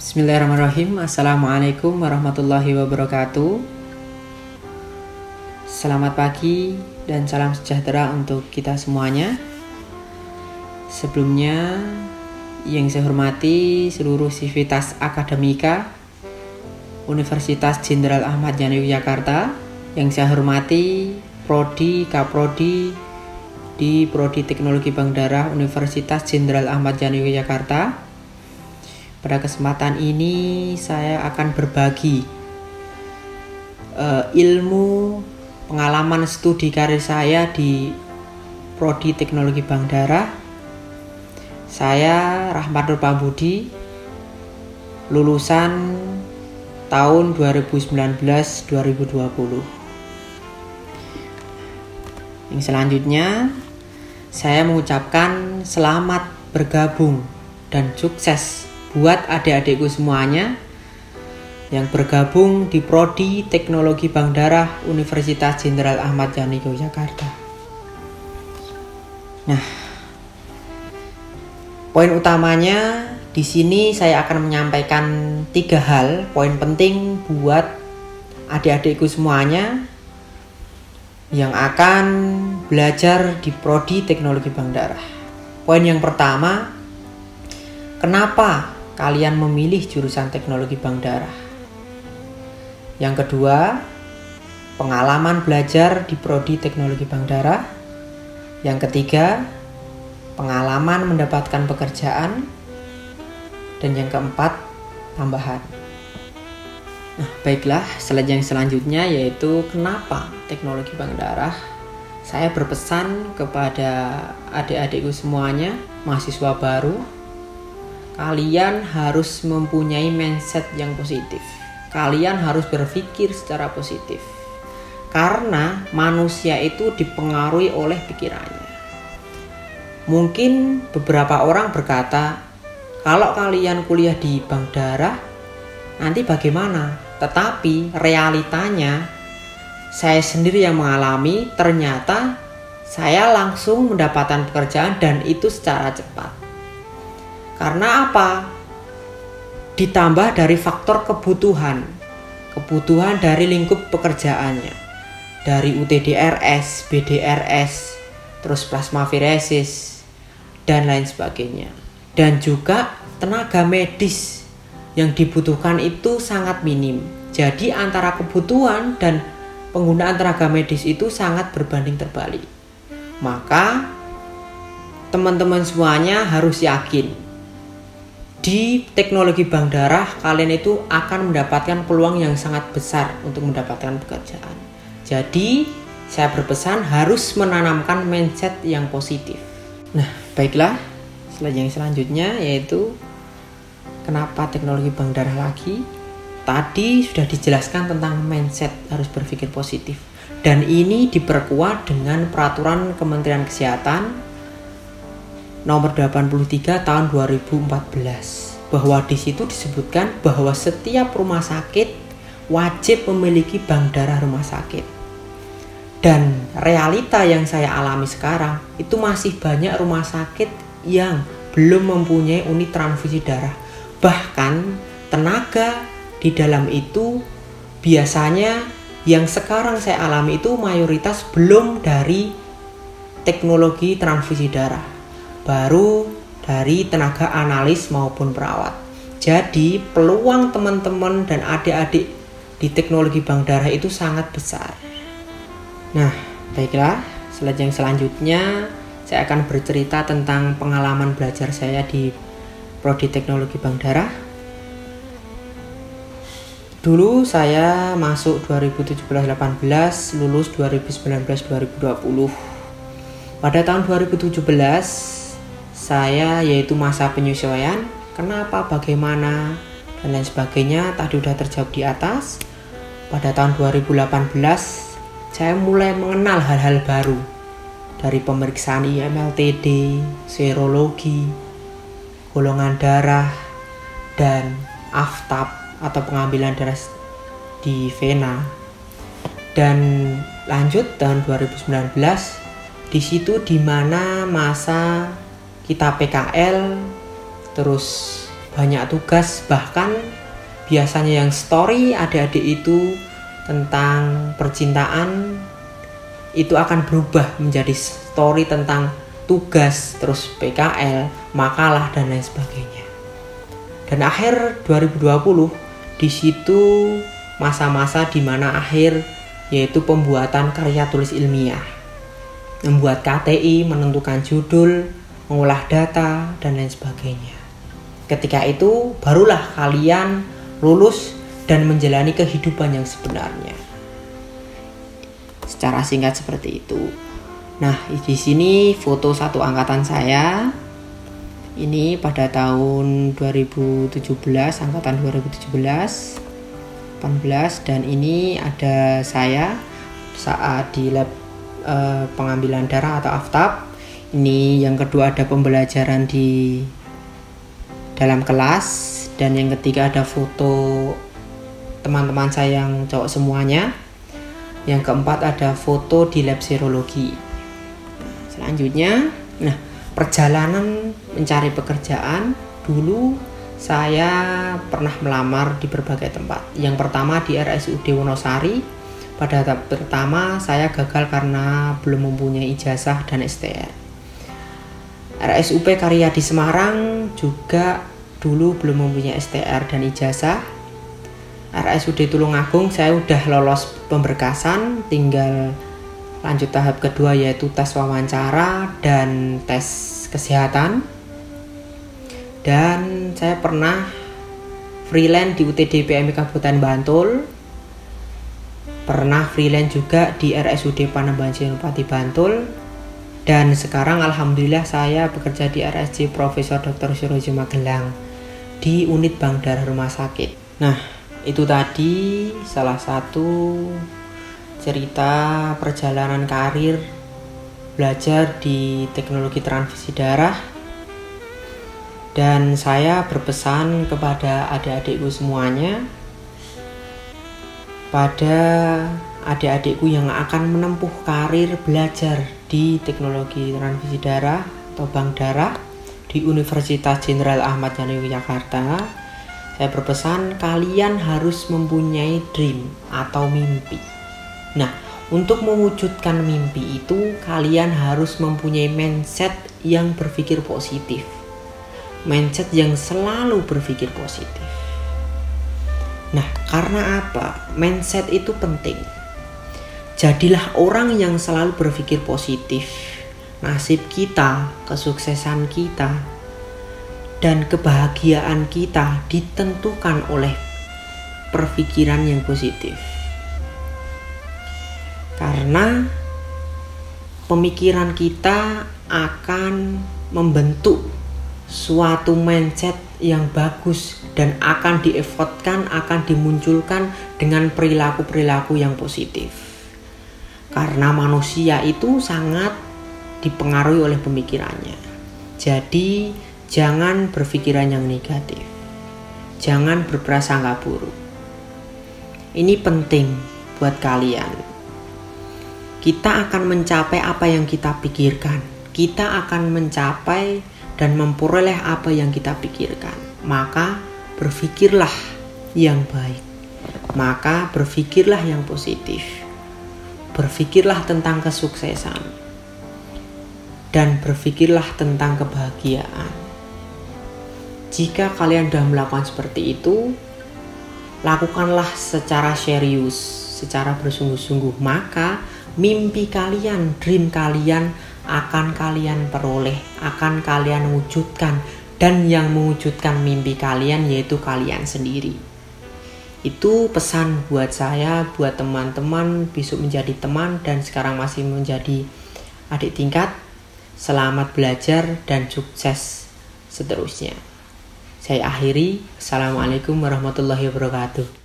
Bismillahirrahmanirrahim. Assalamualaikum warahmatullahi wabarakatuh. Selamat pagi dan salam sejahtera untuk kita semuanya. Sebelumnya, yang saya hormati seluruh sivitas akademika Universitas Jenderal Ahmad Yani Yogyakarta. Yang saya hormati Prodi, Kaprodi di Prodi Teknologi Bank Darah Universitas Jenderal Ahmad Yani Yogyakarta. Pada kesempatan ini saya akan berbagi ilmu pengalaman studi karir saya di Prodi Teknologi Bank Darah. Saya Rahmat Nur Pambudi, lulusan tahun 2019-2020. Yang selanjutnya saya mengucapkan selamat bergabung dan sukses buat adik-adikku semuanya yang bergabung di Prodi Teknologi Bank Darah Universitas Jenderal Ahmad Yani Yogyakarta. Nah, poin utamanya di sini saya akan menyampaikan 3 hal poin penting buat adik-adikku semuanya yang akan belajar di Prodi Teknologi Bank Darah. Poin yang pertama, kenapa kalian memilih jurusan Teknologi Bank Darah? Yang kedua, pengalaman belajar di Prodi Teknologi Bank Darah. Yang ketiga, pengalaman mendapatkan pekerjaan. Dan yang keempat, tambahan. Nah, baiklah, slide yang selanjutnya yaitu kenapa Teknologi Bank Darah. Saya berpesan kepada adik-adikku semuanya, mahasiswa baru, kalian harus mempunyai mindset yang positif. Kalian harus berpikir secara positif. Karena manusia itu dipengaruhi oleh pikirannya. Mungkin beberapa orang berkata, kalau kalian kuliah di Bank Darah, nanti bagaimana? Tetapi realitanya, saya sendiri yang mengalami, ternyata saya langsung mendapatkan pekerjaan dan itu secara cepat. Karena apa? Ditambah dari faktor kebutuhan dari lingkup pekerjaannya, dari UTDRS, BDRS, terus plasmaferesis, dan lain sebagainya. Dan juga tenaga medis yang dibutuhkan itu sangat minim. Jadi antara kebutuhan dan penggunaan tenaga medis itu sangat berbanding terbalik. Maka teman-teman semuanya harus yakin, di Teknologi Bank Darah kalian itu akan mendapatkan peluang yang sangat besar untuk mendapatkan pekerjaan. Jadi saya berpesan harus menanamkan mindset yang positif. Nah, baiklah, slide yang selanjutnya yaitu kenapa Teknologi Bank Darah lagi. Tadi sudah dijelaskan tentang mindset harus berpikir positif. Dan ini diperkuat dengan peraturan Kementerian Kesehatan nomor 83 tahun 2014, bahwa di situ disebutkan bahwa setiap rumah sakit wajib memiliki bank darah rumah sakit. Dan realita yang saya alami sekarang itu masih banyak rumah sakit yang belum mempunyai unit transfusi darah. Bahkan tenaga di dalam itu biasanya yang sekarang saya alami itu mayoritas belum dari teknologi transfusi darah, baru dari tenaga analis maupun perawat. Jadi peluang teman-teman dan adik-adik di Teknologi Bank Darah itu sangat besar. Nah, baiklah, slide yang selanjutnya saya akan bercerita tentang pengalaman belajar saya di Prodi Teknologi Bank Darah. Dulu saya masuk 2017-18, lulus 2019-2020. Pada tahun 2017 saya yaitu masa penyesuaian, kenapa, bagaimana, dan lain sebagainya tadi udah terjawab di atas. Pada tahun 2018 saya mulai mengenal hal-hal baru, dari pemeriksaan IMLTD, serologi, golongan darah, dan aftab atau pengambilan darah di vena. Dan lanjut tahun 2019, di situ dimana masa kita PKL, terus banyak tugas, bahkan biasanya yang story adik-adik itu tentang percintaan itu akan berubah menjadi story tentang tugas, terus PKL, makalah dan lain sebagainya. Dan akhir 2020 di situ masa-masa di mana akhir yaitu pembuatan karya tulis ilmiah, membuat KTI, menentukan judul, mengolah data dan lain sebagainya. Ketika itu barulah kalian lulus dan menjalani kehidupan yang sebenarnya. Secara singkat seperti itu. Nah, di sini foto satu angkatan saya. Ini pada tahun 2017, angkatan 2017, 18, dan ini ada saya saat di lab pengambilan darah atau aftab. Ini yang kedua ada pembelajaran di dalam kelas, dan yang ketiga ada foto teman-teman saya yang cowok semuanya. Yang keempat ada foto di lab serologi. Selanjutnya, nah, perjalanan mencari pekerjaan. Dulu saya pernah melamar di berbagai tempat. Yang pertama di RSUD Wonosari. Pada tahap pertama saya gagal karena belum mempunyai ijazah dan STR. RSUP Karya di Semarang juga dulu belum mempunyai STR dan ijazah. RSUD Tulungagung saya udah lolos pemberkasan, tinggal lanjut tahap kedua yaitu tes wawancara dan tes kesehatan. Dan saya pernah freelance di UTD PMI Kabupaten Bantul, pernah freelance juga di RSUD Panembahan Senopati Bantul, dan sekarang alhamdulillah saya bekerja di RSJ Profesor Dr. Surojo Magelang di unit bank darah rumah sakit. Nah, itu tadi salah satu cerita perjalanan karir belajar di teknologi transfusi darah. Dan saya berpesan kepada adik-adikku semuanya, pada adik-adikku yang akan menempuh karir belajar di teknologi transfusi darah atau bank darah di Universitas Jenderal Ahmad Yani Yogyakarta, saya berpesan kalian harus mempunyai dream atau mimpi. Nah, untuk mewujudkan mimpi itu kalian harus mempunyai mindset yang berpikir positif. Mindset yang selalu berpikir positif. Nah, karena apa? Mindset itu penting. Jadilah orang yang selalu berpikir positif. Nasib kita, kesuksesan kita, dan kebahagiaan kita ditentukan oleh perpikiran yang positif. Karena pemikiran kita akan membentuk suatu mindset yang bagus dan akan diefortkan, akan dimunculkan dengan perilaku-perilaku yang positif. Karena manusia itu sangat dipengaruhi oleh pemikirannya. Jadi jangan berpikiran yang negatif. Jangan berprasangka buruk. Ini penting buat kalian. Kita akan mencapai apa yang kita pikirkan. Kita akan mencapai dan memperoleh apa yang kita pikirkan. Maka berpikirlah yang baik. Maka berpikirlah yang positif. Berpikirlah tentang kesuksesan. Dan berpikirlah tentang kebahagiaan. Jika kalian sudah melakukan seperti itu, lakukanlah secara serius, secara bersungguh-sungguh. Maka mimpi kalian, dream kalian akan kalian peroleh, akan kalian wujudkan, dan yang mewujudkan mimpi kalian yaitu kalian sendiri. Itu pesan buat saya, buat teman-teman besok menjadi teman dan sekarang masih menjadi adik tingkat. Selamat belajar dan sukses seterusnya. Saya akhiri. Assalamualaikum warahmatullahi wabarakatuh.